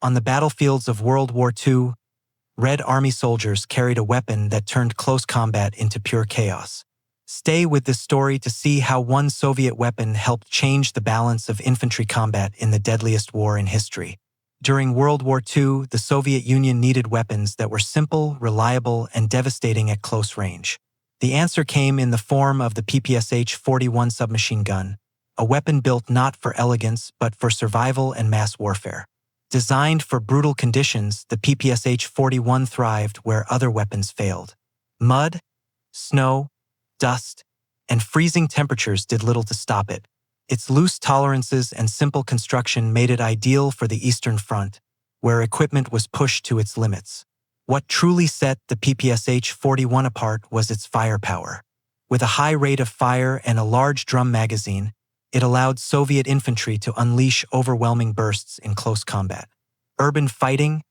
On the battlefields of World War II, Red Army soldiers carried a weapon that turned close combat into pure chaos. Stay with this story to see how one Soviet weapon helped change the balance of infantry combat in the deadliest war in history. During World War II, the Soviet Union needed weapons that were simple, reliable, and devastating at close range. The answer came in the form of the PPSH-41 submachine gun, a weapon built not for elegance but for survival and mass warfare. Designed for brutal conditions, the PPSH-41 thrived where other weapons failed. Mud, snow, dust, and freezing temperatures did little to stop it. Its loose tolerances and simple construction made it ideal for the Eastern Front, where equipment was pushed to its limits. What truly set the PPSH-41 apart was its firepower. With a high rate of fire and a large drum magazine, it allowed Soviet infantry to unleash overwhelming bursts in close combat. Urban fighting,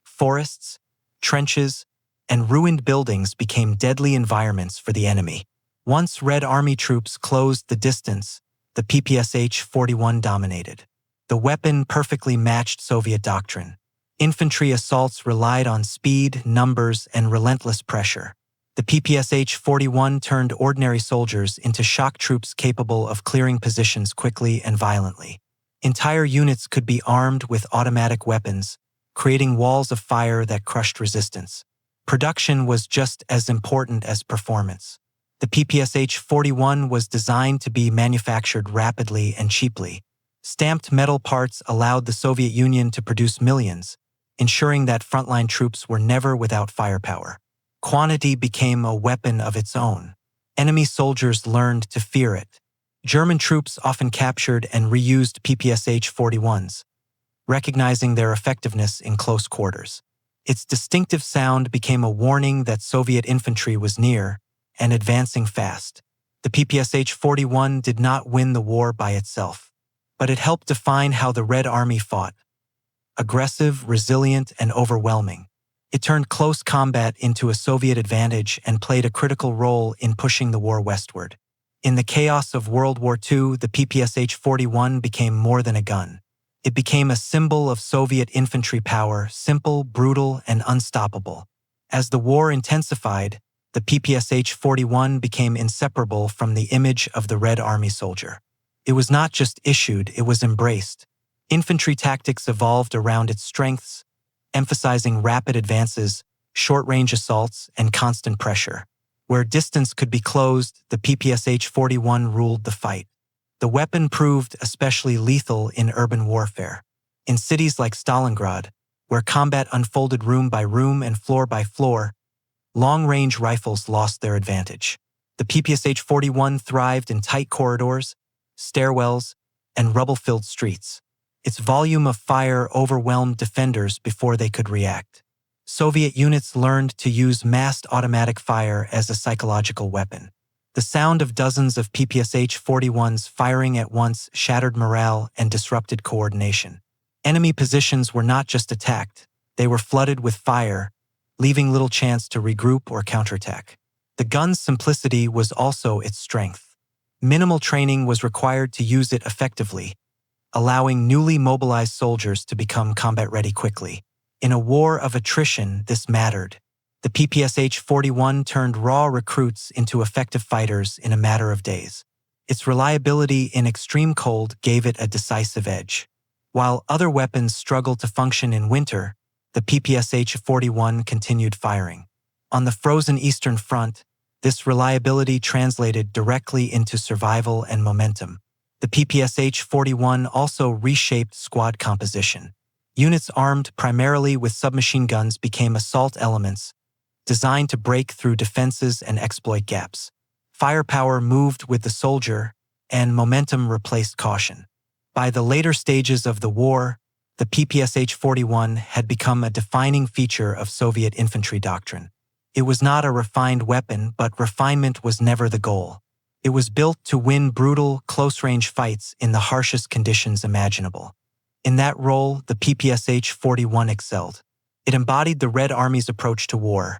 forests, trenches, and ruined buildings became deadly environments for the enemy. Once Red Army troops closed the distance, the PPSH-41 dominated. The weapon perfectly matched Soviet doctrine. Infantry assaults relied on speed, numbers, and relentless pressure. The PPSH-41 turned ordinary soldiers into shock troops capable of clearing positions quickly and violently. Entire units could be armed with automatic weapons, creating walls of fire that crushed resistance. Production was just as important as performance. The PPSH-41 was designed to be manufactured rapidly and cheaply. Stamped metal parts allowed the Soviet Union to produce millions, ensuring that frontline troops were never without firepower. Quantity became a weapon of its own. Enemy soldiers learned to fear it. German troops often captured and reused PPSH-41s, recognizing their effectiveness in close quarters. Its distinctive sound became a warning that Soviet infantry was near and advancing fast. The PPSH-41 did not win the war by itself, but it helped define how the Red Army fought. Aggressive, resilient, and overwhelming. It turned close combat into a Soviet advantage and played a critical role in pushing the war westward. In the chaos of World War II, the PPSH-41 became more than a gun. It became a symbol of Soviet infantry power, simple, brutal, and unstoppable. As the war intensified, the PPSH-41 became inseparable from the image of the Red Army soldier. It was not just issued, it was embraced. Infantry tactics evolved around its strengths, emphasizing rapid advances, short-range assaults, and constant pressure. Where distance could be closed, the PPSH-41 ruled the fight. The weapon proved especially lethal in urban warfare. In cities like Stalingrad, where combat unfolded room by room and floor by floor, long-range rifles lost their advantage. The PPSH-41 thrived in tight corridors, stairwells, and rubble-filled streets. Its volume of fire overwhelmed defenders before they could react. Soviet units learned to use massed automatic fire as a psychological weapon. The sound of dozens of PPSH-41s firing at once shattered morale and disrupted coordination. Enemy positions were not just attacked, they were flooded with fire, leaving little chance to regroup or counterattack. The gun's simplicity was also its strength. Minimal training was required to use it effectively, allowing newly mobilized soldiers to become combat-ready quickly. In a war of attrition, this mattered. The PPSH-41 turned raw recruits into effective fighters in a matter of days. Its reliability in extreme cold gave it a decisive edge. While other weapons struggled to function in winter, the PPSH-41 continued firing. On the frozen Eastern Front, this reliability translated directly into survival and momentum. The PPSH-41 also reshaped squad composition. Units armed primarily with submachine guns became assault elements, designed to break through defenses and exploit gaps. Firepower moved with the soldier, and momentum replaced caution. By the later stages of the war, the PPSH-41 had become a defining feature of Soviet infantry doctrine. It was not a refined weapon, but refinement was never the goal. It was built to win brutal, close-range fights in the harshest conditions imaginable. In that role, the PPSH-41 excelled. It embodied the Red Army's approach to war.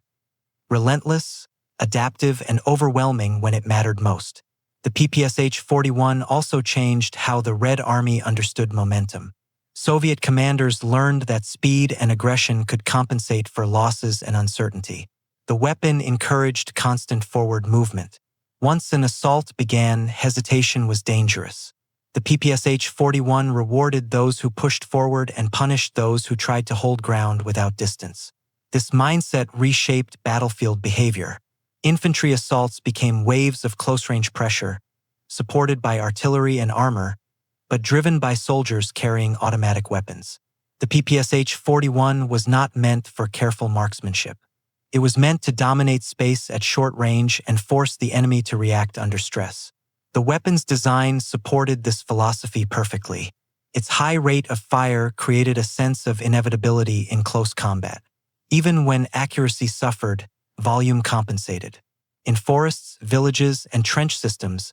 Relentless, adaptive, and overwhelming when it mattered most. The PPSH-41 also changed how the Red Army understood momentum. Soviet commanders learned that speed and aggression could compensate for losses and uncertainty. The weapon encouraged constant forward movement. Once an assault began, hesitation was dangerous. The PPSH-41 rewarded those who pushed forward and punished those who tried to hold ground without distance. This mindset reshaped battlefield behavior. Infantry assaults became waves of close-range pressure, supported by artillery and armor, but driven by soldiers carrying automatic weapons. The PPSH-41 was not meant for careful marksmanship. It was meant to dominate space at short range and force the enemy to react under stress. The weapon's design supported this philosophy perfectly. Its high rate of fire created a sense of inevitability in close combat. Even when accuracy suffered, volume compensated. In forests, villages, and trench systems,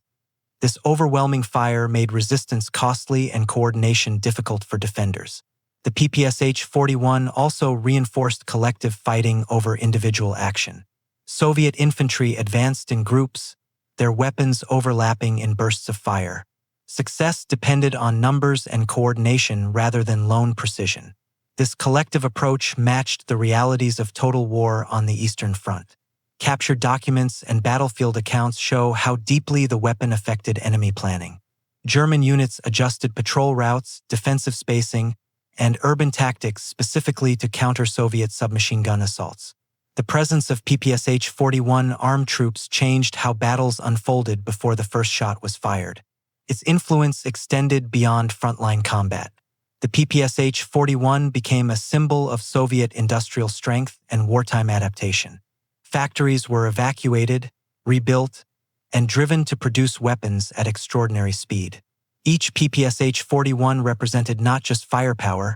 this overwhelming fire made resistance costly and coordination difficult for defenders. The PPSH-41 also reinforced collective fighting over individual action. Soviet infantry advanced in groups, their weapons overlapping in bursts of fire. Success depended on numbers and coordination rather than lone precision. This collective approach matched the realities of total war on the Eastern Front. Captured documents and battlefield accounts show how deeply the weapon affected enemy planning. German units adjusted patrol routes, defensive spacing, and urban tactics specifically to counter Soviet submachine gun assaults. The presence of PPSH-41 armed troops changed how battles unfolded before the first shot was fired. Its influence extended beyond frontline combat. The PPSH-41 became a symbol of Soviet industrial strength and wartime adaptation. Factories were evacuated, rebuilt, and driven to produce weapons at extraordinary speed. Each PPSH-41 represented not just firepower,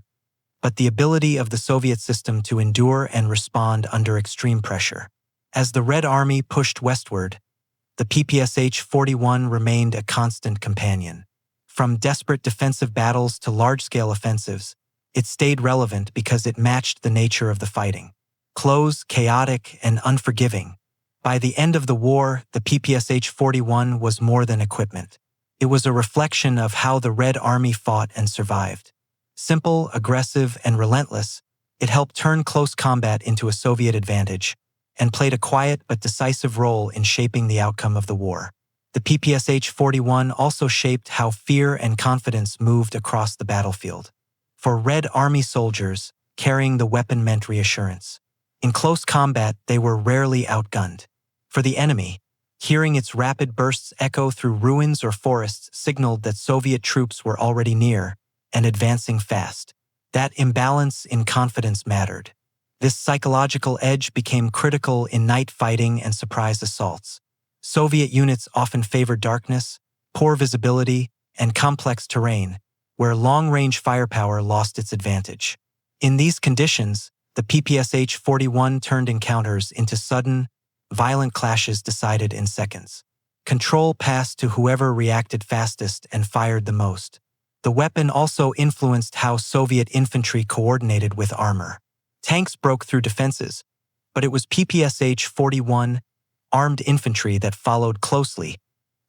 but the ability of the Soviet system to endure and respond under extreme pressure. As the Red Army pushed westward, the PPSH-41 remained a constant companion. From desperate defensive battles to large-scale offensives, it stayed relevant because it matched the nature of the fighting. Close, chaotic, and unforgiving. By the end of the war, the PPSH-41 was more than equipment. It was a reflection of how the Red Army fought and survived. Simple, aggressive, and relentless, it helped turn close combat into a Soviet advantage and played a quiet but decisive role in shaping the outcome of the war. The PPSH-41 also shaped how fear and confidence moved across the battlefield. For Red Army soldiers, carrying the weapon meant reassurance. In close combat, they were rarely outgunned. For the enemy, hearing its rapid bursts echo through ruins or forests signaled that Soviet troops were already near and advancing fast. That imbalance in confidence mattered. This psychological edge became critical in night fighting and surprise assaults. Soviet units often favored darkness, poor visibility, and complex terrain, where long-range firepower lost its advantage. In these conditions, the PPSH-41 turned encounters into sudden, violent clashes decided in seconds. Control passed to whoever reacted fastest and fired the most. The weapon also influenced how Soviet infantry coordinated with armor. Tanks broke through defenses, but it was PPSH-41 armed infantry that followed closely,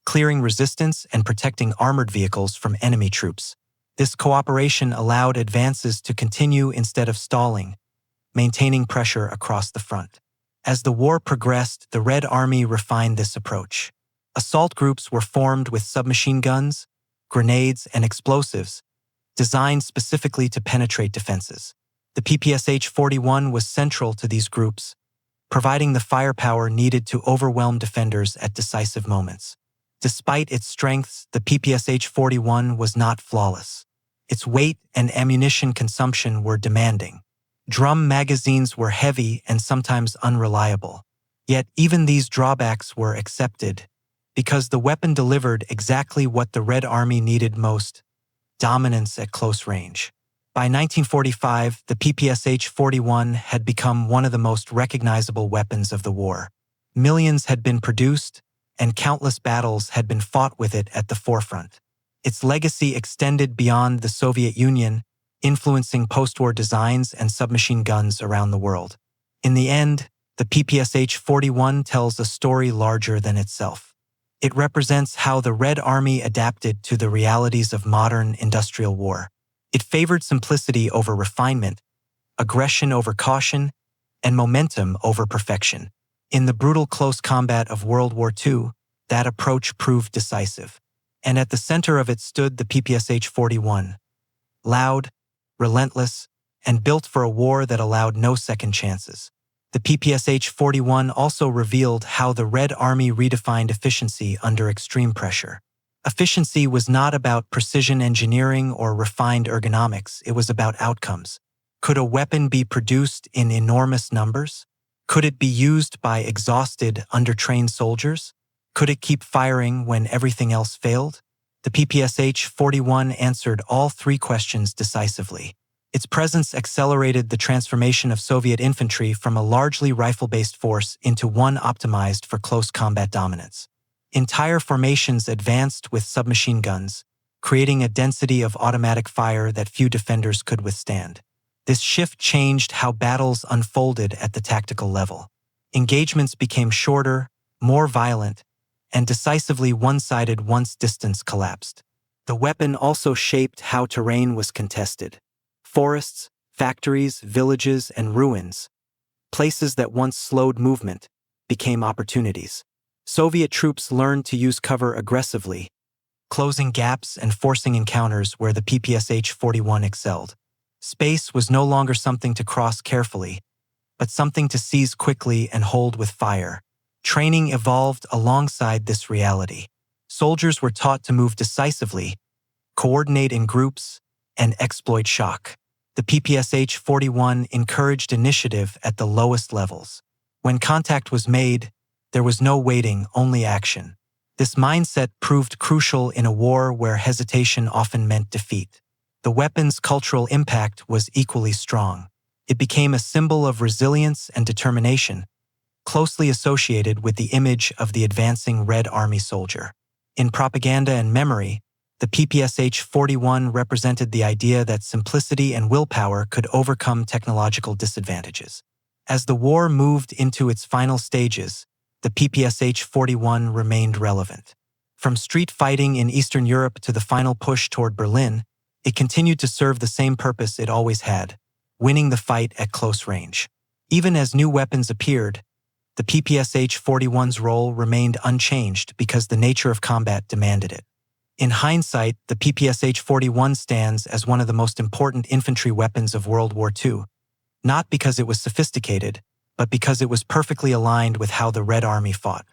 clearing resistance and protecting armored vehicles from enemy troops. This cooperation allowed advances to continue instead of stalling, maintaining pressure across the front. As the war progressed, the Red Army refined this approach. Assault groups were formed with submachine guns, grenades, and explosives, designed specifically to penetrate defenses. The PPSH-41 was central to these groups, providing the firepower needed to overwhelm defenders at decisive moments. Despite its strengths, the PPSH-41 was not flawless. Its weight and ammunition consumption were demanding. Drum magazines were heavy and sometimes unreliable. Yet even these drawbacks were accepted, because the weapon delivered exactly what the Red Army needed most: dominance at close range. By 1945, the PPSH-41 had become one of the most recognizable weapons of the war. Millions had been produced, and countless battles had been fought with it at the forefront. Its legacy extended beyond the Soviet Union, influencing post-war designs and submachine guns around the world. In the end, the PPSH-41 tells a story larger than itself. It represents how the Red Army adapted to the realities of modern industrial war. It favored simplicity over refinement, aggression over caution, and momentum over perfection. In the brutal close combat of World War II, that approach proved decisive. And at the center of it stood the PPSH-41, loud, relentless, and built for a war that allowed no second chances. The PPSH-41 also revealed how the Red Army redefined efficiency under extreme pressure. Efficiency was not about precision engineering or refined ergonomics, it was about outcomes. Could a weapon be produced in enormous numbers? Could it be used by exhausted, undertrained soldiers? Could it keep firing when everything else failed? The PPSH-41 answered all three questions decisively. Its presence accelerated the transformation of Soviet infantry from a largely rifle-based force into one optimized for close combat dominance. Entire formations advanced with submachine guns, creating a density of automatic fire that few defenders could withstand. This shift changed how battles unfolded at the tactical level. Engagements became shorter, more violent, and decisively one-sided once distance collapsed. The weapon also shaped how terrain was contested. Forests, factories, villages, and ruins, places that once slowed movement, became opportunities. Soviet troops learned to use cover aggressively, closing gaps and forcing encounters where the PPSH-41 excelled. Space was no longer something to cross carefully, but something to seize quickly and hold with fire. Training evolved alongside this reality. Soldiers were taught to move decisively, coordinate in groups, and exploit shock. The PPSH-41 encouraged initiative at the lowest levels. When contact was made, there was no waiting, only action. This mindset proved crucial in a war where hesitation often meant defeat. The weapon's cultural impact was equally strong. It became a symbol of resilience and determination, closely associated with the image of the advancing Red Army soldier. In propaganda and memory, the PPSH-41 represented the idea that simplicity and willpower could overcome technological disadvantages. As the war moved into its final stages, the PPSH-41 remained relevant. From street fighting in Eastern Europe to the final push toward Berlin, it continued to serve the same purpose it always had, winning the fight at close range. Even as new weapons appeared, the PPSH-41's role remained unchanged because the nature of combat demanded it. In hindsight, the PPSH-41 stands as one of the most important infantry weapons of World War II, not because it was sophisticated, but because it was perfectly aligned with how the Red Army fought.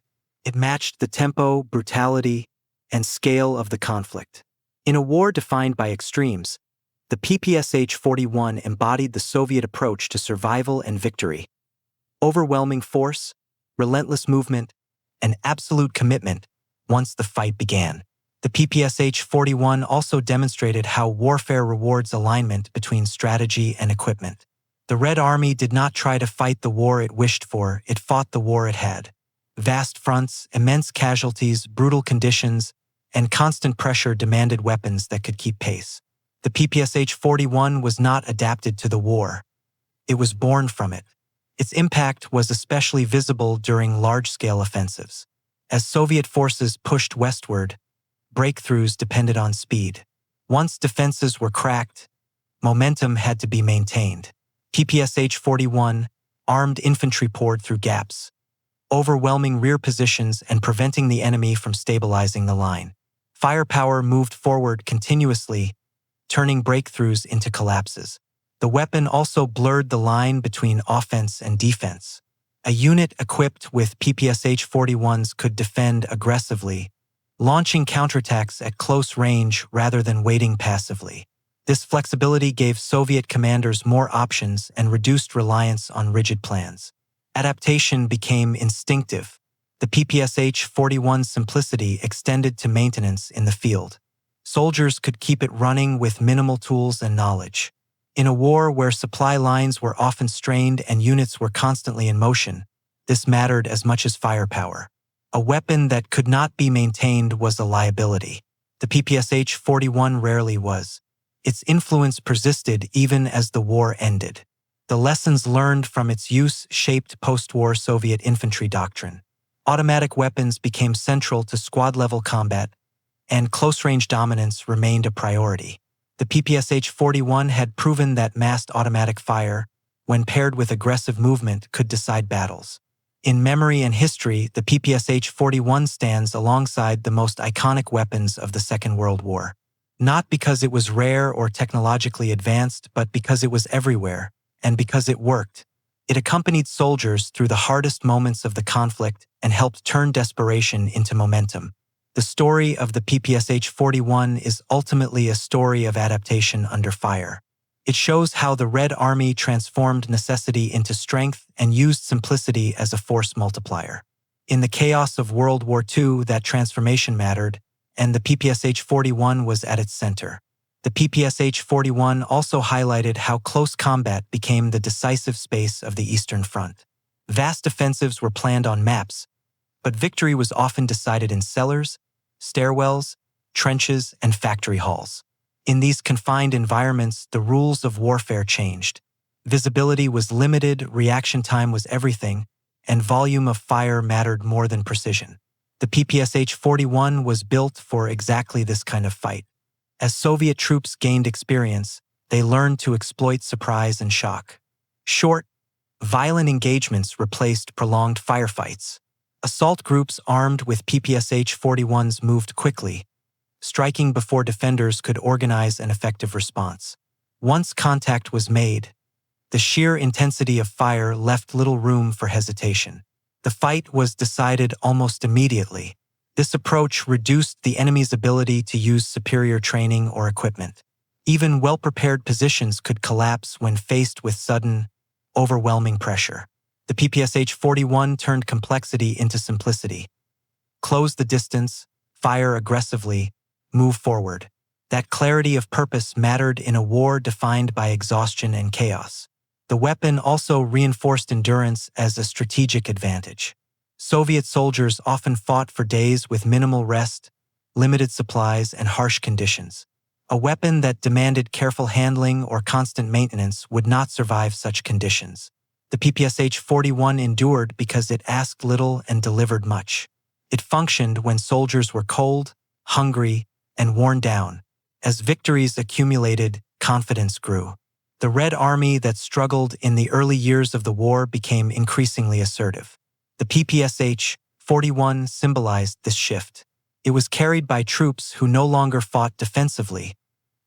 It matched the tempo, brutality, and scale of the conflict. In a war defined by extremes, the PPSH-41 embodied the Soviet approach to survival and victory. Overwhelming force, relentless movement, and absolute commitment once the fight began. The PPSH-41 also demonstrated how warfare rewards alignment between strategy and equipment. The Red Army did not try to fight the war it wished for, it fought the war it had. Vast fronts, immense casualties, brutal conditions, and constant pressure demanded weapons that could keep pace. The PPSH-41 was not adapted to the war. It was born from it. Its impact was especially visible during large-scale offensives. As Soviet forces pushed westward, breakthroughs depended on speed. Once defenses were cracked, momentum had to be maintained. PPSH-41 armed infantry poured through gaps, overwhelming rear positions and preventing the enemy from stabilizing the line. Firepower moved forward continuously, turning breakthroughs into collapses. The weapon also blurred the line between offense and defense. A unit equipped with PPSH-41s could defend aggressively, launching counterattacks at close range rather than waiting passively. This flexibility gave Soviet commanders more options and reduced reliance on rigid plans. Adaptation became instinctive. The PPSH-41's simplicity extended to maintenance in the field. Soldiers could keep it running with minimal tools and knowledge. In a war where supply lines were often strained and units were constantly in motion, this mattered as much as firepower. A weapon that could not be maintained was a liability. The PPSH-41 rarely was. Its influence persisted even as the war ended. The lessons learned from its use shaped post-war Soviet infantry doctrine. Automatic weapons became central to squad-level combat, and close-range dominance remained a priority. The PPSH-41 had proven that massed automatic fire, when paired with aggressive movement, could decide battles. In memory and history, the PPSH-41 stands alongside the most iconic weapons of the Second World War. Not because it was rare or technologically advanced, but because it was everywhere, and because it worked. It accompanied soldiers through the hardest moments of the conflict and helped turn desperation into momentum. The story of the PPSH-41 is ultimately a story of adaptation under fire. It shows how the Red Army transformed necessity into strength and used simplicity as a force multiplier. In the chaos of World War II, that transformation mattered, and the PPSH-41 was at its center. The PPSH-41 also highlighted how close combat became the decisive space of the Eastern Front. Vast offensives were planned on maps, but victory was often decided in cellars, stairwells, trenches, and factory halls. In these confined environments, the rules of warfare changed. Visibility was limited, reaction time was everything, and volume of fire mattered more than precision. The PPSH-41 was built for exactly this kind of fight. As Soviet troops gained experience, they learned to exploit surprise and shock. Short, violent engagements replaced prolonged firefights. Assault groups armed with PPSH-41s moved quickly, striking before defenders could organize an effective response. Once contact was made, the sheer intensity of fire left little room for hesitation. The fight was decided almost immediately. This approach reduced the enemy's ability to use superior training or equipment. Even well-prepared positions could collapse when faced with sudden, overwhelming pressure. The PPSH-41 turned complexity into simplicity. Close the distance, fire aggressively, move forward. That clarity of purpose mattered in a war defined by exhaustion and chaos. The weapon also reinforced endurance as a strategic advantage. Soviet soldiers often fought for days with minimal rest, limited supplies, and harsh conditions. A weapon that demanded careful handling or constant maintenance would not survive such conditions. The PPSH-41 endured because it asked little and delivered much. It functioned when soldiers were cold, hungry, and worn down. As victories accumulated, confidence grew. The Red Army that struggled in the early years of the war became increasingly assertive. The PPSH-41 symbolized this shift. It was carried by troops who no longer fought defensively,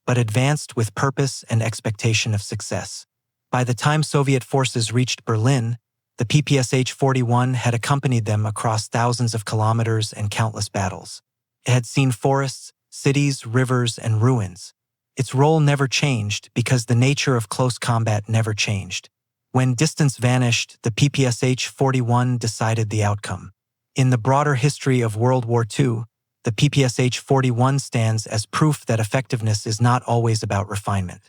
but advanced with purpose and expectation of success. By the time Soviet forces reached Berlin, the PPSH-41 had accompanied them across thousands of kilometers and countless battles. It had seen forests, cities, rivers, and ruins. Its role never changed because the nature of close combat never changed. When distance vanished, the PPSH-41 decided the outcome. In the broader history of World War II, the PPSH-41 stands as proof that effectiveness is not always about refinement.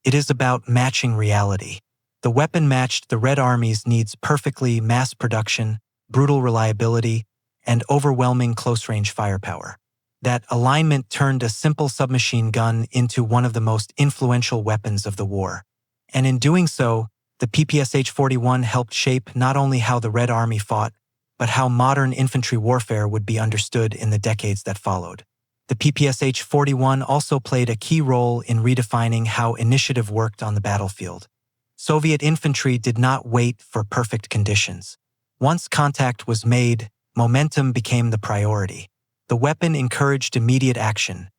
It is about matching reality. The weapon matched the Red Army's needs perfectly: mass production, brutal reliability, and overwhelming close-range firepower. That alignment turned a simple submachine gun into one of the most influential weapons of the war. And in doing so, the PPSH-41 helped shape not only how the Red Army fought, but how modern infantry warfare would be understood in the decades that followed. The PPSH-41 also played a key role in redefining how initiative worked on the battlefield. Soviet infantry did not wait for perfect conditions. Once contact was made, momentum became the priority. The weapon encouraged immediate action,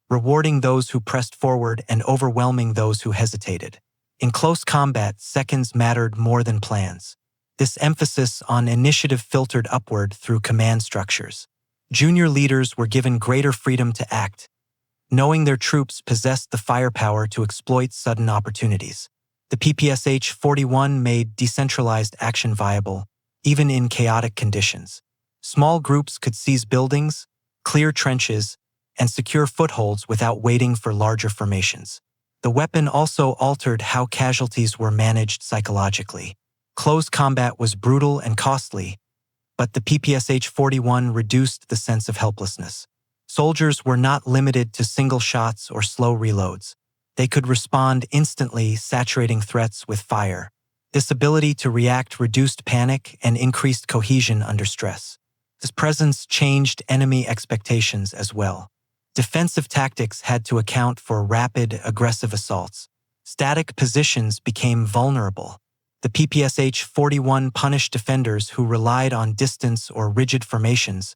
rewarding those who pressed forward and overwhelming those who hesitated. In close combat, seconds mattered more than plans. This emphasis on initiative filtered upward through command structures. Junior leaders were given greater freedom to act, knowing their troops possessed the firepower to exploit sudden opportunities. The PPSH-41 made decentralized action viable, even in chaotic conditions. Small groups could seize buildings, clear trenches, and secure footholds without waiting for larger formations. The weapon also altered how casualties were managed psychologically. Close combat was brutal and costly, but the PPSH-41 reduced the sense of helplessness. Soldiers were not limited to single shots or slow reloads. They could respond instantly, saturating threats with fire. This ability to react reduced panic and increased cohesion under stress. This presence changed enemy expectations as well. Defensive tactics had to account for rapid, aggressive assaults. Static positions became vulnerable. The PPSH-41 punished defenders who relied on distance or rigid formations,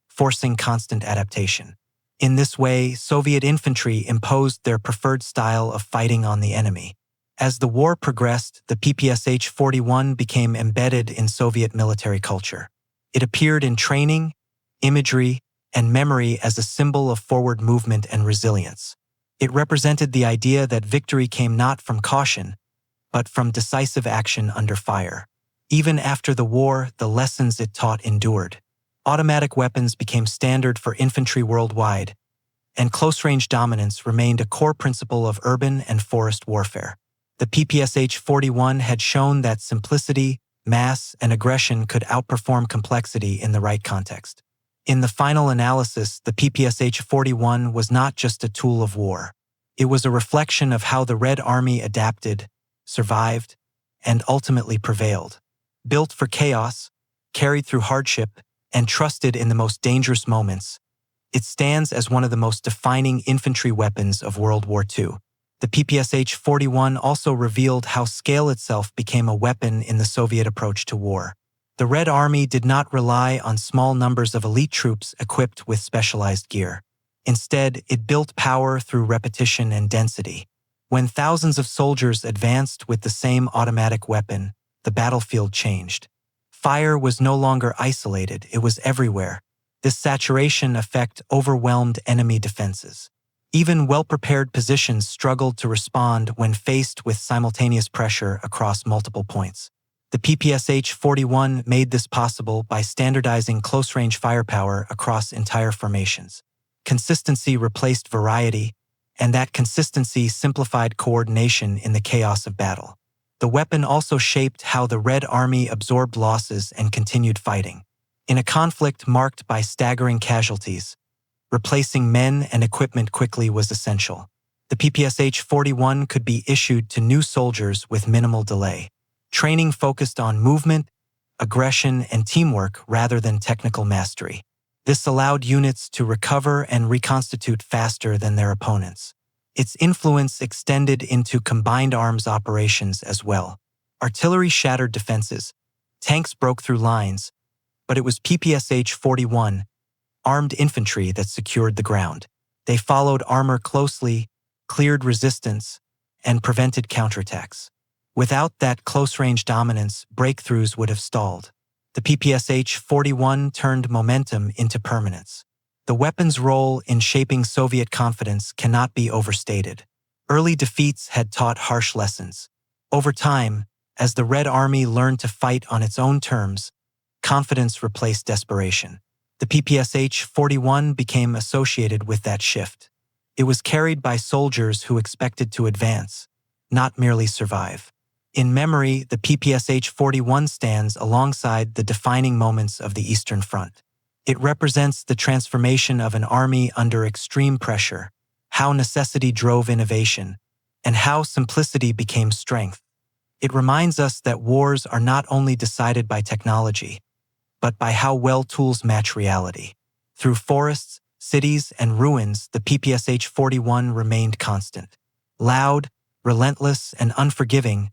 forcing constant adaptation. In this way, Soviet infantry imposed their preferred style of fighting on the enemy. As the war progressed, the PPSH-41 became embedded in Soviet military culture. It appeared in training, imagery, and memory as a symbol of forward movement and resilience. It represented the idea that victory came not from caution, but from decisive action under fire. Even after the war, the lessons it taught endured. Automatic weapons became standard for infantry worldwide, and close-range dominance remained a core principle of urban and forest warfare. The PPSH-41 had shown that simplicity, mass, and aggression could outperform complexity in the right context. In the final analysis, the PPSH-41 was not just a tool of war. It was a reflection of how the Red Army adapted, survived, and ultimately prevailed. Built for chaos, carried through hardship, and trusted in the most dangerous moments, it stands as one of the most defining infantry weapons of World War II. The PPSH-41 also revealed how scale itself became a weapon in the Soviet approach to war. The Red Army did not rely on small numbers of elite troops equipped with specialized gear. Instead, it built power through repetition and density. When thousands of soldiers advanced with the same automatic weapon, the battlefield changed. Fire was no longer isolated, it was everywhere. This saturation effect overwhelmed enemy defenses. Even well-prepared positions struggled to respond when faced with simultaneous pressure across multiple points. The PPSH-41 made this possible by standardizing close-range firepower across entire formations. Consistency replaced variety, and that consistency simplified coordination in the chaos of battle. The weapon also shaped how the Red Army absorbed losses and continued fighting. In a conflict marked by staggering casualties, replacing men and equipment quickly was essential. The PPSH-41 could be issued to new soldiers with minimal delay. Training focused on movement, aggression, and teamwork rather than technical mastery. This allowed units to recover and reconstitute faster than their opponents. Its influence extended into combined arms operations as well. Artillery shattered defenses, tanks broke through lines, but it was PPSH-41, armed infantry, that secured the ground. They followed armor closely, cleared resistance, and prevented counterattacks. Without that close-range dominance, breakthroughs would have stalled. The PPSH-41 turned momentum into permanence. The weapon's role in shaping Soviet confidence cannot be overstated. Early defeats had taught harsh lessons. Over time, as the Red Army learned to fight on its own terms, confidence replaced desperation. The PPSH-41 became associated with that shift. It was carried by soldiers who expected to advance, not merely survive. In memory, the PPSH-41 stands alongside the defining moments of the Eastern Front. It represents the transformation of an army under extreme pressure, how necessity drove innovation, and how simplicity became strength. It reminds us that wars are not only decided by technology, but by how well tools match reality. Through forests, cities, and ruins, the PPSH-41 remained constant. Loud, relentless, and unforgiving,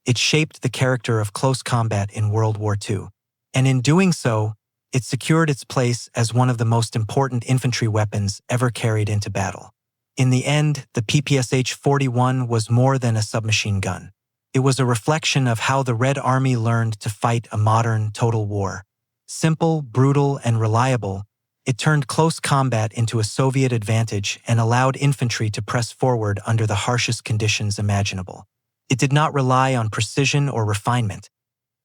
it shaped the character of close combat in World War II. And in doing so, it secured its place as one of the most important infantry weapons ever carried into battle. In the end, the PPSH-41 was more than a submachine gun. It was a reflection of how the Red Army learned to fight a modern, total war. Simple, brutal, and reliable, it turned close combat into a Soviet advantage and allowed infantry to press forward under the harshest conditions imaginable. It did not rely on precision or refinement.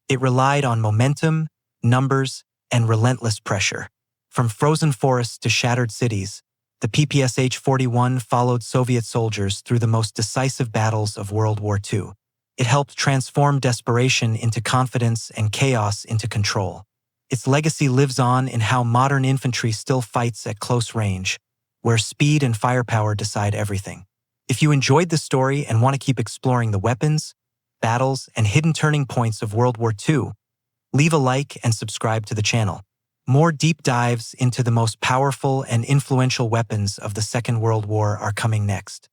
It relied on momentum, numbers, and relentless pressure. From frozen forests to shattered cities, the PPSH-41 followed Soviet soldiers through the most decisive battles of World War II. It helped transform desperation into confidence and chaos into control. Its legacy lives on in how modern infantry still fights at close range, where speed and firepower decide everything. If you enjoyed this story and want to keep exploring the weapons, battles, and hidden turning points of World War II, leave a like and subscribe to the channel. More deep dives into the most powerful and influential weapons of the Second World War are coming next.